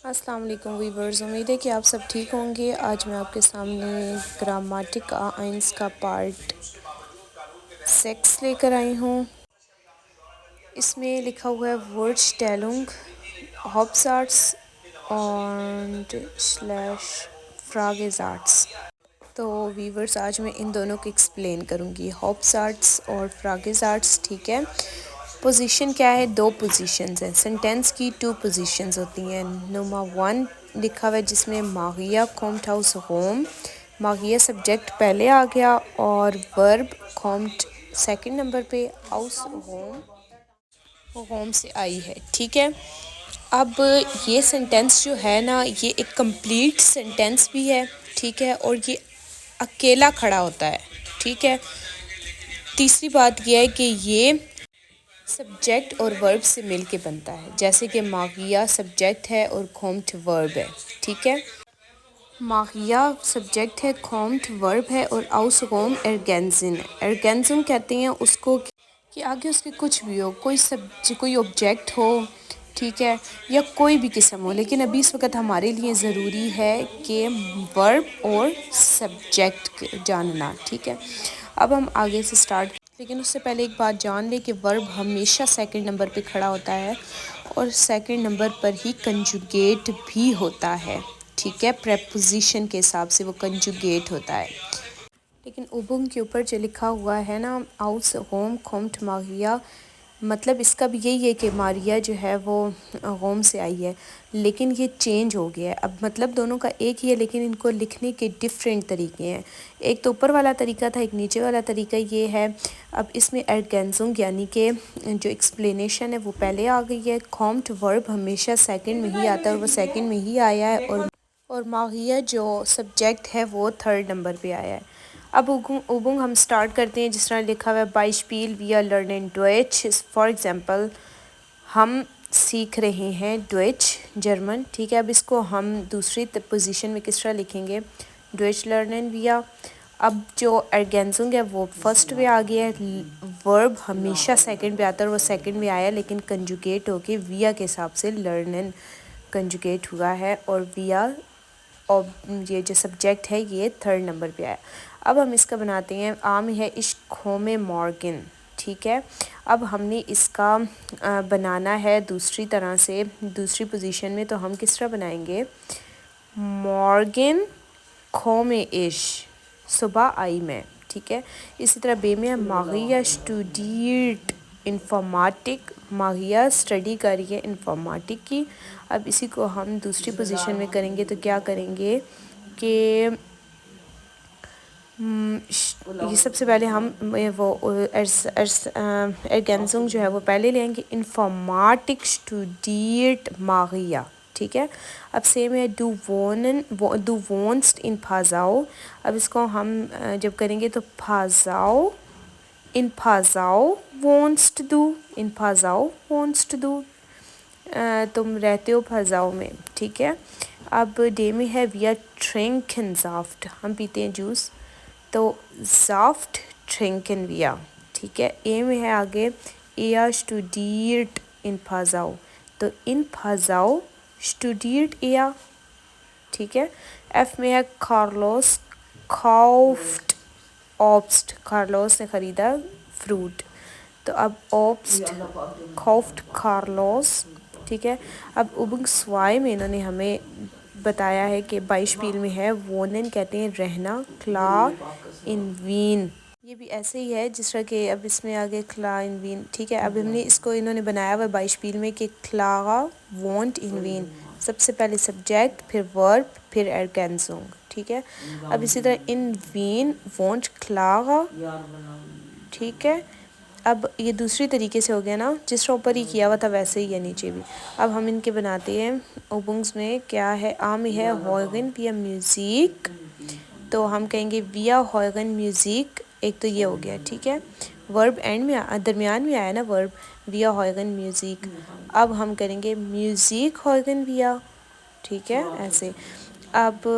السلام علیکم ویورز، امید ہے کہ آپ سب ٹھیک ہوں گے۔ آج میں آپ کے سامنے گرامٹک آئنس کا پارٹ 6 لے کر آئی ہوں۔ اس میں لکھا ہوا ہے ورڈسٹیلنگ ہاپسارٹس اور فراگزارٹس۔ تو ویورز آج میں ان دونوں کو ایکسپلین کروں گی، ہاپسارٹس اور فراگزارٹس، ٹھیک ہے۔ پوزیشن کیا ہے؟ 2 پوزیشنز ہیں۔ سنٹینس کی 2 پوزیشنز ہوتی ہیں۔ نمبر 1 لکھا ہوا ہے جس میں ماغیہ کومٹ ہاؤس ہوم، ماغیہ سبجیکٹ پہلے آ گیا اور ورب کومٹ سیکنڈ نمبر پہ، ہاؤس ہوم سے آئی ہے، ٹھیک ہے۔ اب یہ سنٹینس جو ہے نا، یہ ایک کمپلیٹ سنٹینس بھی ہے، ٹھیک ہے، اور یہ اکیلا کھڑا ہوتا ہے، ٹھیک ہے۔ تیسری بات یہ ہے کہ یہ سبجیکٹ اور ورب سے مل کے بنتا ہے، جیسے کہ ماغیہ سبجیکٹ ہے اور کومٹ ورب ہے، ٹھیک ہے۔ ماغیہ سبجیکٹ ہے، کومٹ ورب ہے اور آؤس ہوم ارگینزن ہے۔ ارگینزن کہتے ہیں اس کو کہ آگے اس کے کچھ بھی ہو، کوئی آبجیکٹ ہو، ٹھیک ہے، یا کوئی بھی قسم ہو، لیکن ابھی اس وقت ہمارے لیے ضروری ہے کہ ورب اور سبجیکٹ جاننا، ٹھیک ہے۔ اب ہم آگے سے سٹارٹ، لیکن اس سے پہلے ایک بات جان لیں کہ ورب ہمیشہ سیکنڈ نمبر پہ کھڑا ہوتا ہے اور سیکنڈ نمبر پر ہی کنجوگیٹ بھی ہوتا ہے، ٹھیک ہے۔ پریپوزیشن کے حساب سے وہ کنجوگیٹ ہوتا ہے، لیکن اوبنگ کے اوپر جو لکھا ہوا ہے نا، آؤس ہوم کومٹ ماغیہ، مطلب اس کا بھی یہی ہے کہ ماریہ جو ہے وہ ہوم سے آئی ہے، لیکن یہ چینج ہو گیا ہے۔ اب مطلب دونوں کا ایک ہی ہے، لیکن ان کو لکھنے کے ڈیفرنٹ طریقے ہیں۔ ایک تو اوپر والا طریقہ تھا، ایک نیچے والا طریقہ یہ ہے۔ اب اس میں ارگینزنگ یعنی کہ جو ایکسپلینیشن ہے وہ پہلے آ گئی ہے، کومٹ ورب ہمیشہ سیکنڈ میں ہی آتا ہے اور وہ سیکنڈ میں ہی آیا ہے، اور ماغیہ جو سبجیکٹ ہے وہ تھرڈ نمبر پہ آیا ہے۔ اب اوبنگ ہم سٹارٹ کرتے ہیں جس طرح لکھا ہوا ہے، بائشپیل we are learning Deutsch, for example ہم سیکھ رہے ہیں ڈویچ جرمن، ٹھیک ہے۔ اب اس کو ہم دوسری پوزیشن میں کس طرح لکھیں گے؟ ڈویچ لرنن ویا۔ اب جو ارگینزنگ ہے وہ فرسٹ پہ آ گیا ہے، ورب ہمیشہ سیکنڈ پہ آتا ہے اور وہ سیکنڈ میں آیا، لیکن کنجوگیٹ ہو کے ویا کے حساب سے لرنن کنجوگیٹ ہوا ہے، اور ویا اور یہ جو سبجیکٹ ہے یہ تھرڈ نمبر پہ آیا۔ اب ہم اس کا بناتے ہیں، عام ہے عشق ہوم مارگن، ٹھیک ہے۔ اب ہم نے اس کا بنانا ہے دوسری طرح سے، دوسری پوزیشن میں، تو ہم کس طرح بنائیں گے؟ مارگن کھوم عش، صبح آئی میں، ٹھیک ہے۔ اسی طرح بے میں ماغیہ اسٹوڈیٹ انفارمیٹک، ماغیہ اسٹڈی کر رہی ہے انفارمیٹک کی۔ اب اسی کو ہم دوسری پوزیشن میں کریں گے تو کیا کریں گے کہ یہ سب سے پہلے ہم وہ ارگینزنگ جو ہے وہ پہلے لیں گے، انفارمیٹک اسٹوڈیٹ ماغیہ، ٹھیک ہے۔ اب سیم ہے ڈو وونسٹ ان پھازاؤ، اب اس کو ہم جب کریں گے تو پھازاؤ ان پھازاؤ وونسٹ دو، ان پھازاؤ وونسٹ دو، تم رہتے ہو پھازاؤ میں، ٹھیک ہے۔ اب ڈے میں ہے وی آر ٹرنکن زافٹ، ہم پیتے ہیں جوس، تو زافٹ ٹرنکن ویا، ٹھیک ہے۔ اے میں ہے آگے ایا اسٹوڈیٹ ان پھازاؤ، تو ان پھازاؤ اسٹوڈیٹ ایا، ٹھیک ہے۔ ایف میں ہے کارلوس کافٹ اوبسٹ، کارلوس نے خریدا فروٹ، تو اب اوبسٹ کافٹ کارلوس، ٹھیک ہے۔ اب اوبنگ سوائی میں انہوں نے ہمیں بتایا ہے کہ بائشپیل میں ہے وونن کہتے ہیں رہنا، کلا ان وین، یہ بھی ایسے ہی ہے جس طرح کہ اب اس میں آگے کلا ان وین، ٹھیک ہے۔ اب ہم نے اس کو انہوں نے بنایا ہوا بائشپیل میں کہ کلاغا وونٹ ان وین، سب سے پہلے سبجیکٹ، پھر ورب، پھر ارگینزنگ، ٹھیک ہے۔ اب اسی طرح ان وین وونٹ کلاغا، ٹھیک ہے۔ اب یہ دوسری طریقے سے ہو گیا نا، جس طرح اوپر ہی کیا ہوا تھا ویسے ہی ہے نیچے بھی۔ اب ہم ان کے بناتے ہیں اوبنگس میں، کیا ہے؟ عام ہے ہوئگن ویا میوزک، تو ہم کہیں گے ویا ہوئگن میوزک، ایک تو یہ ہو گیا، ٹھیک ہے۔ ورب اینڈ میں درمیان میں آیا نا ورب، ویا ہوئگن میوزک، اب ہم کریں گے میوزک ہوئگن ویا، ٹھیک ہے، ایسے۔ اب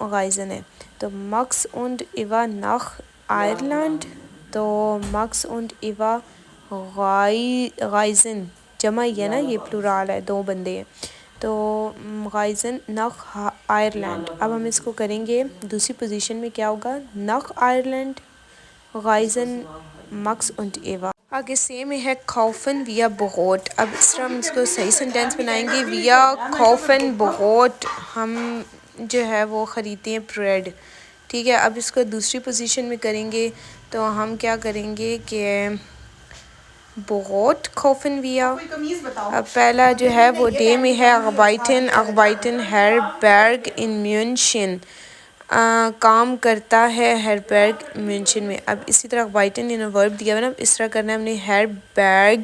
غائزن ہے، تو مکس und ایوا نخ آئرلینڈ، تو مکس und ایوا غائزن، جمع ہی ہے نا، یہ پلورال ہے، 2 بندے ہیں۔ تو غائزن نخ آئرلینڈ. اب ہم اس کو کریں گے دوسری پوزیشن میں کیا ہوگا نخ آئرلینڈ غائزن مکس und ایوا. آگے سیم ہے کھوفن ویا بہوٹ. اب اس طرح ہم اس کو صحیح سنٹینس بنائیں گے ویا کھوفن بہوٹ ہم جو ہے وہ خریدتے ہیں بریڈ. ٹھیک ہے اب اس کو دوسری پوزیشن میں کریں گے تو ہم کیا کریں گے کہ بہت کھوفن ویا. اب پہلا جو ہے وہ ڈے میں ہے اغبائٹن ہیر بیرگ ان میونشن. کام کرتا ہے ہیربرگ میونشن میں. اب اسی طرح اغبائٹن ان ورب دیا ہوا نا اس طرح کرنا ہے ہم نے ہیربرگ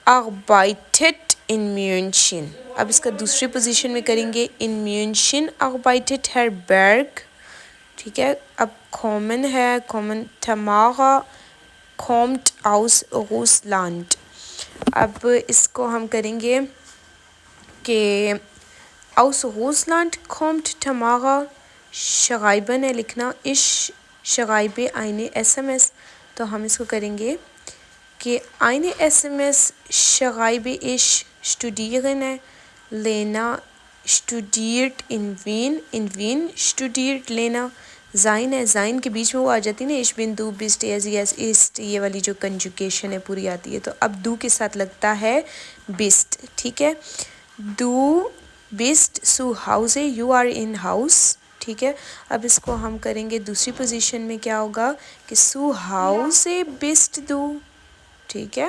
اغبائٹٹ ان میونشن. اب اس کا دوسری پوزیشن میں کریں گے ان میونشن اغبائٹٹ ہیربرگ. ٹھیک ہے اب کھومن ہے کھومن تھماغا کھومٹ آؤس روسلانڈ. اب اس کو ہم کریں گے کہ آؤس روسلانڈ کھومٹ تھماغا شغائبن ہے لکھنا اش شغائب آئین ایس ایم ایس. تو ہم اس کو کریں گے کہ آئین ایس ایم ایس شغائب اش اسٹوڈیرن ہے لینا اسٹوڈیرٹ ان وین اسٹوڈیرٹ لینا. زائن ہے زائن کے بیچ میں وہ آ جاتی ہے نا اش بن دو بسٹ ایز یس ایسٹ یہ والی جو کنجوکیشن ہے پوری آتی ہے. تو اب دو کے ساتھ لگتا ہے بسٹ. ٹھیک ہے دو بسٹ سو ہاؤس ہے یو آر ان ہاؤس. ٹھیک ہے اب اس کو ہم کریں گے دوسری پوزیشن میں کیا ہوگا کہ سو ہاؤس بسٹ دو. ٹھیک ہے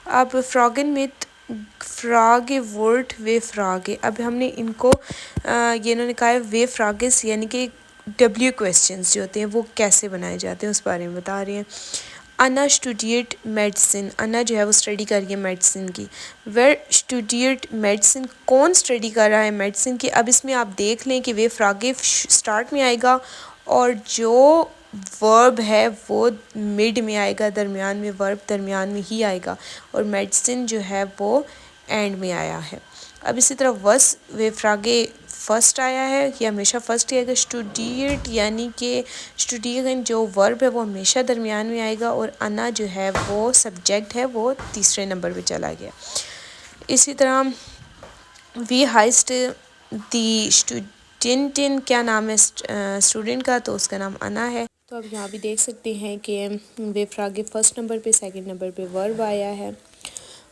اب فراگن مت فراگ ورڈ وے فراگ. اب ہم نے ان کو یہ انہوں نے کہا ہے وے فراگس یعنی کہ ڈبلیو کویسچنز جو ہوتے ہیں وہ کیسے بنائے جاتے ہیں اس بارے میں بتا رہے ہیں. انا اسٹوڈیٹ میڈیسن. انا جو ہے وہ اسٹڈی کر رہی ہے میڈیسن کی. ویئر اسٹوڈیٹ میڈیسن کون اسٹڈی کر رہا ہے میڈیسن کی. اب اس میں آپ دیکھ لیں کہ وے فراگف اسٹارٹ میں آئے گا اور جو ورب ہے وہ مڈ میں آئے گا درمیان میں ورب درمیان میں ہی آئے گا اور میڈیسن جو ہے وہ اینڈ میں آیا ہے. اب اسی طرح وس وے فراگے فرسٹ آیا ہے یہ ہمیشہ فرسٹ ہی آئے گا. اسٹوڈیٹ یعنی کہ اسٹوڈیرن جو ورب ہے وہ ہمیشہ درمیان میں آئے گا اور انا جو ہے وہ سبجیکٹ ہے وہ تیسرے نمبر پہ چلا گیا. اسی طرح وی ہائسٹ دی اسٹوڈنٹن کیا نام ہے اسٹوڈنٹ کا تو اس کا نام انا ہے. تو اب یہاں بھی دیکھ سکتے ہیں کہ وے فراگے فرسٹ نمبر پہ سیکنڈ نمبر پہ ورب آیا ہے.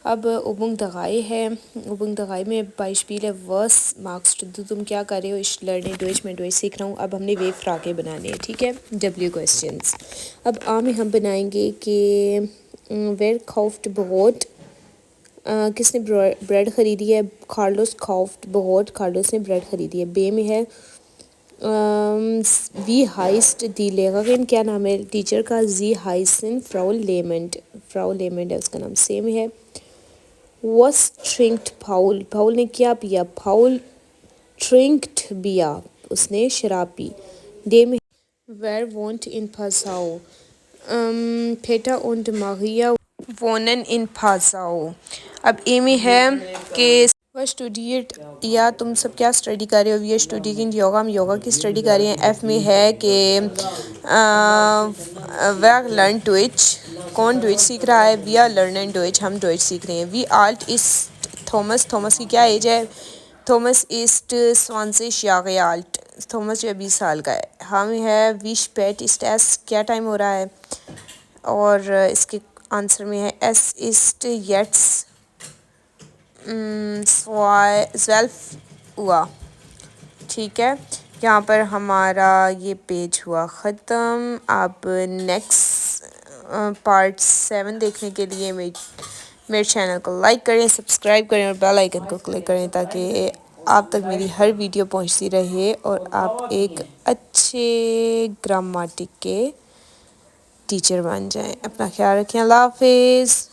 اب ابنگ دغائی ہے. ابنگ دغائی میں بائشپیل ہے ورس مارکس تو تم کیا کر رہے ہو اس لرننگ ڈویچ میں ڈویچ سیکھ رہا ہوں. اب ہم نے وے فراگے بنانے ہیں. ٹھیک ہے ڈبلیو کویسچنس. اب میں ہم بنائیں گے کہ ویئر کھوفٹ بہوٹ کس نے بریڈ خریدی ہے کارلوس کھوفٹ بہوٹ کارلوس نے بریڈ خریدی ہے. بے میں ہے وی ہائسٹ دی لیغرن کیا نام ہے ٹیچر کا زی ہائسن فراؤ لیمنڈ ہے اس کا نام. سیم ہے وس ٹرنکڈ پاؤل پاؤل نے کیا پیا پاؤل ٹرنکڈ بیا اس نے شراب پی. ڈے میں ویر وونٹ ان پاساؤ پیٹا und ماغیا وونن ان پاساؤ. اب اے میں ہے کہ وہ اسٹوڈیٹ یا تم سب کیا اسٹڈی کر رہے ہو وی آر اسٹڈیئنگ یوگا ہم یوگا کی اسٹڈی کر رہے ہیں. ایف میں ہے کہ ویئر لرن ڈویچ کون ڈویچ سیکھ رہا ہے وی آر لرننگ ڈویچ ہم ڈویچ سیکھ رہے ہیں. وی آلٹ اس تھامس تھامس کی کیا ایج ہے تھامس ایسٹ سوانسش یاغ آلٹ تھامس جو 20 سال کا ہے. ہم ہے وش پیٹ اسٹیس کیا ٹائم ہو رہا ہے اور اس کے آنسر میں ہے ایس اسٹ یٹس 12 ہوا. ٹھیک ہے یہاں پر ہمارا یہ پیج ہوا ختم. اب نیکسٹ پارٹ 7 دیکھنے کے لیے میرے چینل کو لائک کریں سبسکرائب کریں اور بیل آئیکن کو کلک کریں تاکہ آپ تک میری ہر ویڈیو پہنچتی رہے اور آپ ایک اچھے گرامٹک کے ٹیچر بن جائیں. اپنا خیال رکھیں. اللہ حافظ.